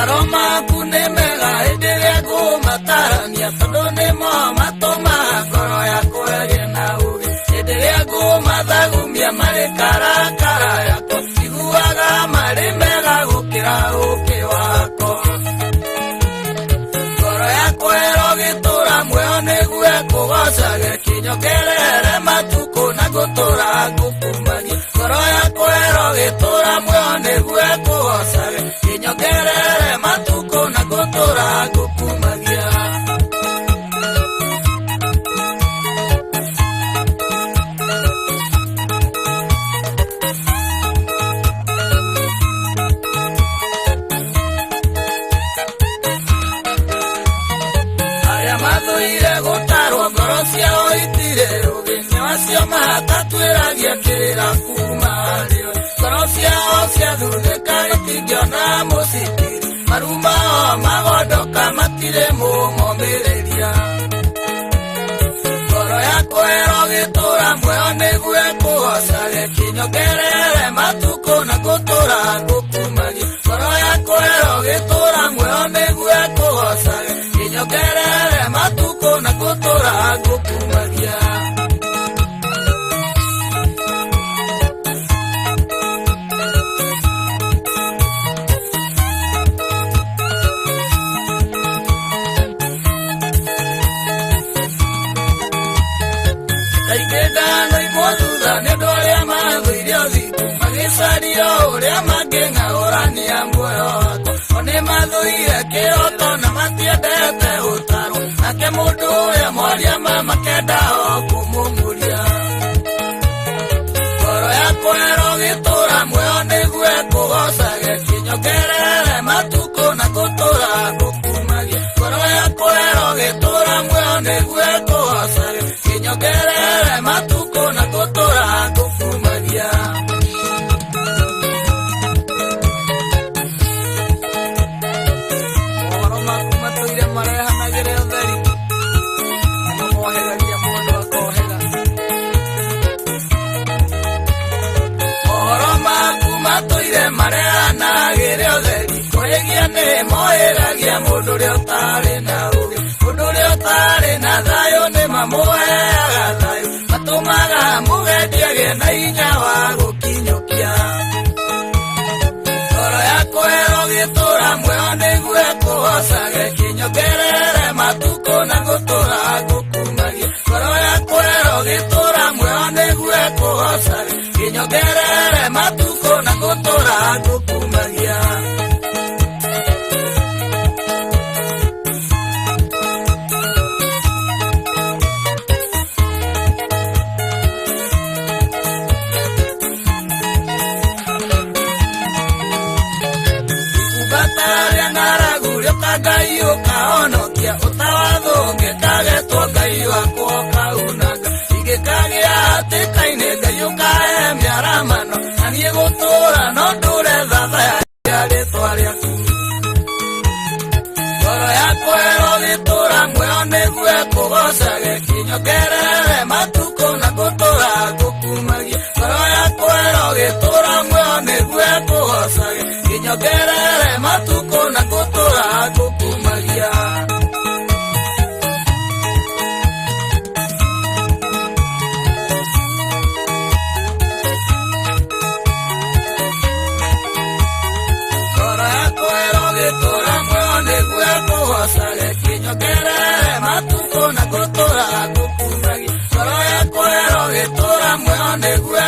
Roma kune mega ederia go matarania todone mo matoma koro ya koeria na ugi ederia go madagumia mare kara kara ya ko iguaga mare mega gukira uke wako koro ya koero gitura muone gue kugosage kinyokerere matuko na gutura gukumagi koro ya koero gitura muone gue kugosage kinyokerere matuko na gutura gukumagia aya mathuire gutarwo ngoro ciao itire ugeni wacio matatwiragia kirira kuma rio ngoro ciao ciathundĩka itingĩona mũcitiri marumba magondoka matire mũmomĩrĩria ngoro yakwa ĩrogĩtũra muoyo nĩguo kũgocage kinyokerere matuko na gũtũra ngũkumagia ngoro yakwa ĩrogĩtũra muoyo nĩguo kũgocage kinyokerere matuko na gũtũra ngũkumagia Sadio uria magenga orania muoyo wako one mathuire kĩroto na matiendete ũtaro nake mũndũ ũrĩa mwaria makenda o kũmũmũria ngoro yakwa ĩrogĩtũra muoyo nĩguo kũgocage kinyokerere matuko na gũtũra ngũkumagia ngoro yakwa ĩrogĩtũra muoyo nĩguo kũgocage kinyokerere matuko na gũtũra ngũkumagia mareanagĩre ũtheri kũrĩgia nĩ moĩragia mũndũ ũrĩa ũtarĩ na ũgĩ mũndũ ũrĩa ũtarĩ na thayũ nĩ mamũheaga thayũ matũmaga mũgendiage na hinya wa gũkinyũkia ngoro yakwa ĩrogĩtũra muoyo nĩguo kũgocage kinyokerere matuko na gũtũra ngũkumagia ngoro yakwa ĩrogĩtũra muoyo nĩguo kũgocage kinyokerere matuko na gũtũra ngũkumagia ikubatarĩa ng'aragu rĩoka Ngai ũkahonokia ũtawathũngĩ kagetwo Ngai wakwa ũkaunanga ingĩkagĩa hatĩka-inĩ Ngai ũkahe mĩaramano na niĩ gũtũra no ndũre thatha ya rĩtwa rĩaku ngoro yakwa ĩrogĩtũra muoyo nĩguo kũgocage kinyokerere matuko na gũtũra ngũkumagia ngoro yakwa ĩrogĩtũra muoyo nĩguo kũgocage kinyokerere matuko na gũtũra ngũkumagia kũgocage kinyokerere matuko na gũtũra ngũkumagia ngoro yakwa ĩrogĩtũra muoyo nĩguo